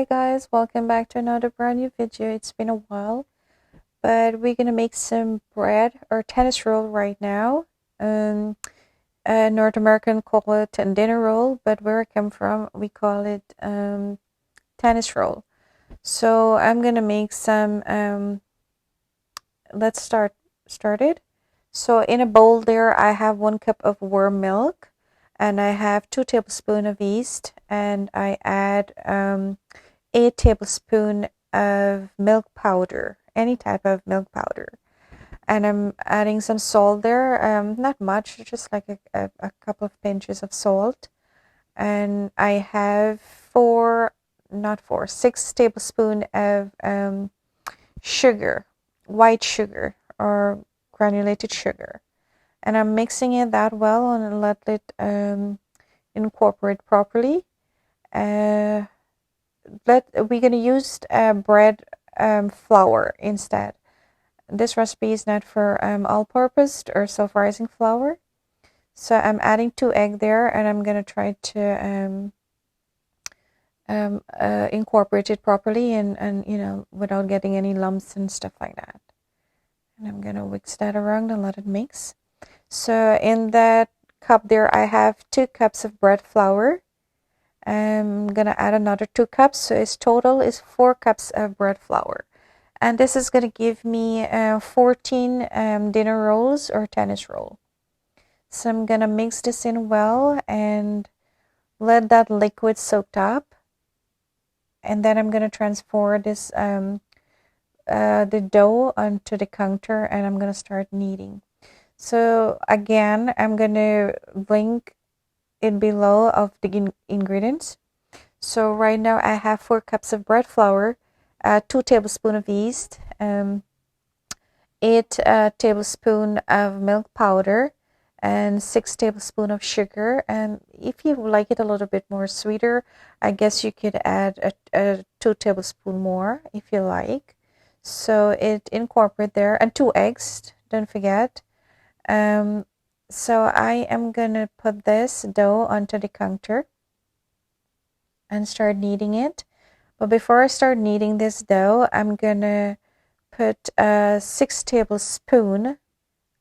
Hi guys, welcome back to another brand new video. It's been a while, but we're gonna make some bread or tennis roll right now. North American call it a dinner roll, but where I come from, we call it tennis roll. So I'm gonna make some. Let's start it. So in a bowl there, I have 1 cup of warm milk, and I have 2 tablespoons of yeast, and I add 8 tablespoons of milk powder, any type of milk powder. And I'm adding some salt there, not much, just like a couple of pinches of salt. And I have 6 tablespoons of sugar, white sugar or granulated sugar. And I'm mixing it that well and let it incorporate properly. We're gonna use bread flour instead. This recipe is not for all-purpose or self-rising flour. So I'm adding 2 eggs there, and I'm gonna try to incorporate it properly and without getting any lumps and stuff like that. And I'm gonna mix that around and let it mix. So in that cup there, I have 2 cups of bread flour. I'm gonna add another 2 cups, so its total is 4 cups of bread flour. And this is gonna give me 14 dinner rolls or tennis roll. So I'm gonna mix this in well and let that liquid soak up. And then I'm gonna transfer this the dough onto the counter, and I'm gonna start kneading. So again, I'm gonna link it below of the ingredients. So right now I have 4 cups of bread flour, 2 tablespoons of yeast, 8 tablespoons of milk powder, and 6 tablespoons of sugar. And if you like it a little bit more sweeter, I guess you could add a 2 tablespoons more if you like. So it incorporate there, and 2 eggs, don't forget. So I am gonna put this dough onto the counter and start kneading it. But before I start kneading this dough, I'm gonna put 6 tablespoons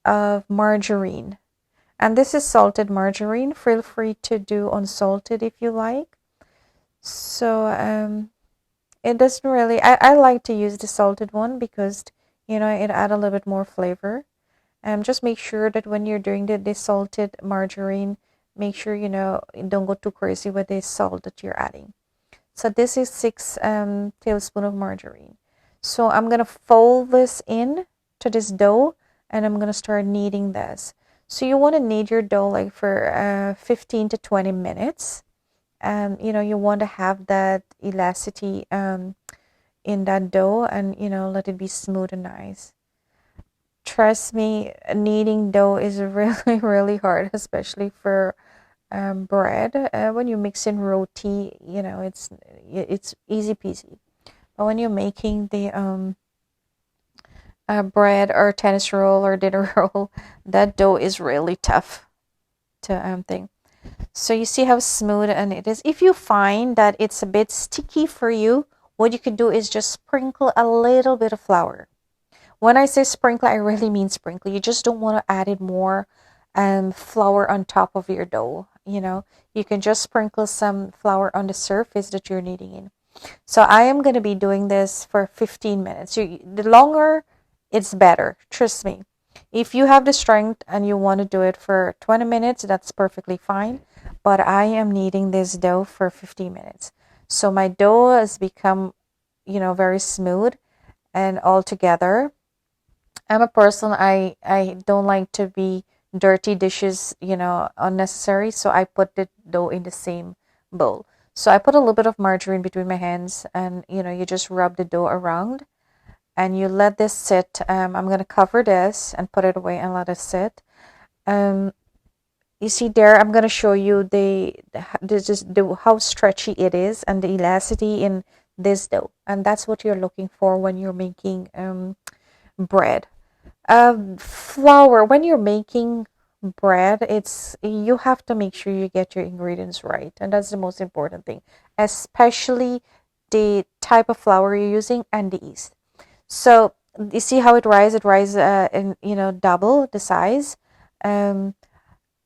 of margarine. And this is salted margarine. Feel free to do unsalted if you like. So it doesn't really, I like to use the salted one because it adds a little bit more flavor. Just make sure that when you're doing the salted margarine, make sure don't go too crazy with the salt that you're adding. So this is 6 tablespoons of margarine. So I'm gonna fold this in to this dough, and I'm gonna start kneading this. So you want to knead your dough like for 15 to 20 minutes. You want to have that elasticity in that dough, and let it be smooth and nice. Trust me, kneading dough is really, really hard, especially for bread. When you mix in roti, it's easy peasy. But when you're making the bread or tennis roll or dinner roll, that dough is really tough to thing. So you see how smooth and it is. If you find that it's a bit sticky for you, what you could do is just sprinkle a little bit of flour. When I say sprinkle, I really mean sprinkle. You just don't want to add it more flour on top of your dough. You can just sprinkle some flour on the surface that you're kneading in. So I am going to be doing this for 15 minutes. The longer, it's better. Trust me. If you have the strength and you want to do it for 20 minutes, that's perfectly fine. But I am kneading this dough for 15 minutes. So my dough has become, very smooth and all together. I'm a person, I don't like to be dirty dishes, unnecessary. So I put the dough in the same bowl. So I put a little bit of margarine between my hands, and you just rub the dough around and you let this sit. I'm going to cover this and put it away and let it sit. You see there, I'm going to show you how stretchy it is and the elasticity in this dough. And that's what you're looking for when you're making bread. Flour, when you're making bread, you have to make sure you get your ingredients right, and that's the most important thing, especially the type of flour you're using and the yeast. So you see how it rises? It rises in, double the size. Um,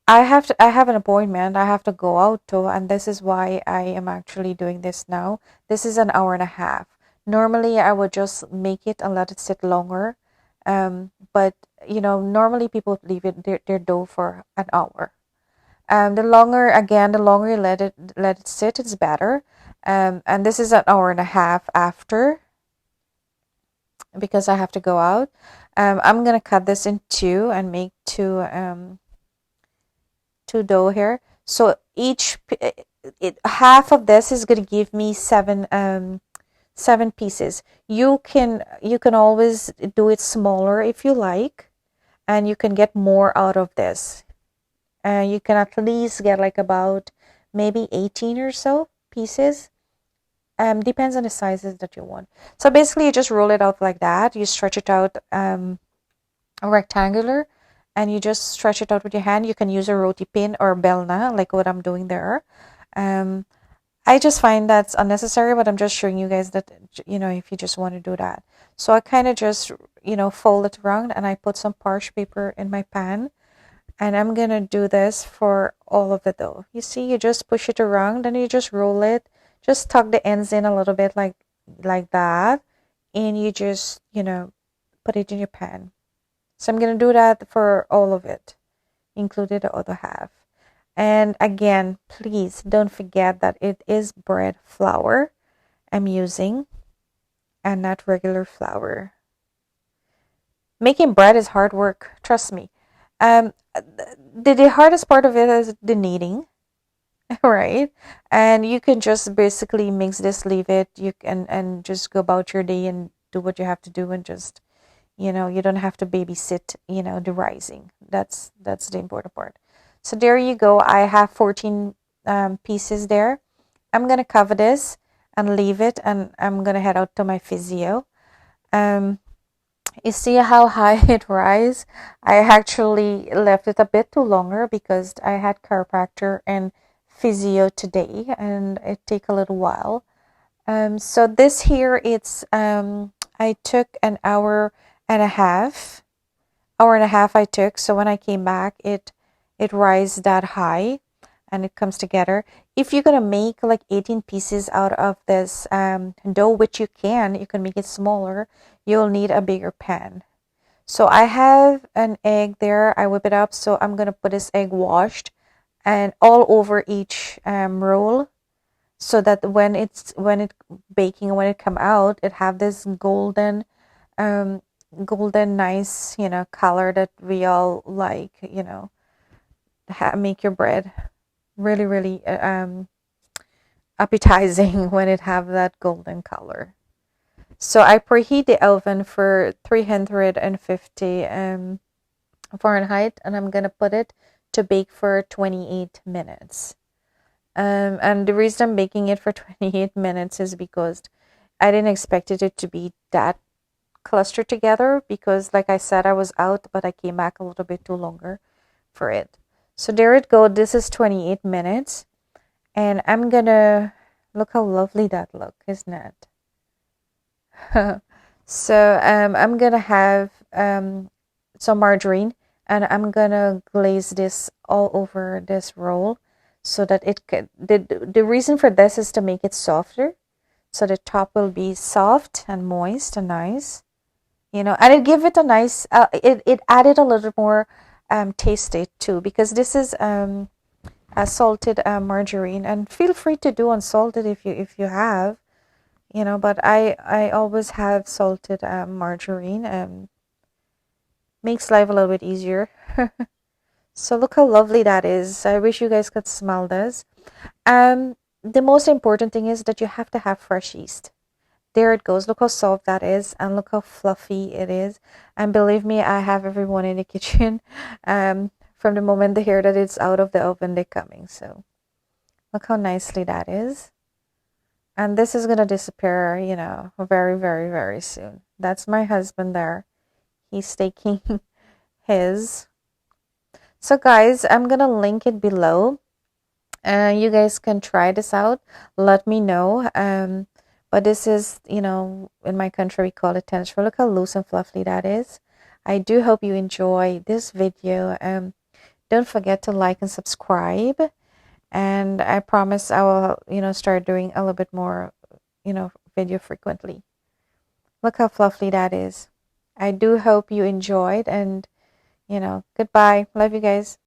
I have an appointment. I have to go out to, and this is why I am actually doing this now. This is an hour and a half. Normally, I would just make it and let it sit longer. But normally people leave their dough for an hour. The longer you let it sit, it's better. And this is an hour and a half after, because I have to go out. I'm gonna cut this in two and make two dough here. So half of this is gonna give me seven pieces. You can always do it smaller if you like, and you can get more out of this. You can at least get like about maybe 18 or so pieces. Depends on the sizes that you want. So basically, you just roll it out like that. You stretch it out rectangular, and you just stretch it out with your hand. You can use a roti pin or belna, like what I'm doing there. I just find that's unnecessary, but I'm just showing you guys that, if you just want to do that. So I kind of just, fold it around, and I put some parchment paper in my pan. And I'm going to do this for all of the dough. You see, you just push it around and you just roll it. Just tuck the ends in a little bit like that. And you just, put it in your pan. So I'm going to do that for all of it, including the other half. And again, please don't forget that it is bread flour I'm using and not regular flour. Making bread is hard work, trust me. The hardest part of it is the kneading, right? And you can just basically mix this, leave it, you can, and just go about your day and do what you have to do, and just, you don't have to babysit, the rising. That's the important part. So there you go. I have 14 pieces there. I'm gonna cover this and leave it, and I'm gonna head out to my physio. You see how high it rise? I actually left it a bit too longer because I had chiropractor and physio today, and it take a little while. So this here, it's I took an hour and a half. Hour and a half I took. So when I came back, it rise that high, and it comes together. If you're gonna make like 18 pieces out of this dough, which you can make it smaller, you'll need a bigger pan. So I have an egg there. I whip it up. So I'm gonna put this egg washed and all over each roll, so that when it baking, when it come out, it have this golden nice color that we all like. Make your bread really, really appetizing when it have that golden color. So I preheat the oven for 350 Fahrenheit, and I'm gonna put it to bake for 28 minutes. And the reason I'm baking it for 28 minutes is because I didn't expect it to be that clustered together, because like I said, I was out, but I came back a little bit too longer for it. So there it go. This is 28 minutes, and I'm gonna look how lovely that look, isn't it? So I'm gonna have some margarine, and I'm gonna glaze this all over this roll, so that it could. The reason for this is to make it softer, so the top will be soft and moist and nice. And it give it a nice. It added a little more taste it too, because this is a salted margarine, and feel free to do unsalted if you have. But I always have salted margarine. Makes life a little bit easier. So look how lovely that is. I wish you guys could smell this. The most important thing is that you have to have fresh yeast. There it goes. Look how soft that is, and look how fluffy it is. And believe me, I have everyone in the kitchen. From the moment they hear that it's out of the oven, they're coming. So look how nicely that is. And this is gonna disappear, very, very, very soon. That's my husband there. He's taking his. So guys, I'm gonna link it below. You guys can try this out. Let me know. But this is, in my country we call it tennis roll. Look how loose and fluffy that is. I do hope you enjoy this video. Don't forget to like and subscribe. And I promise I will, start doing a little bit more, video frequently. Look how fluffy that is. I do hope you enjoyed, and goodbye. Love you guys.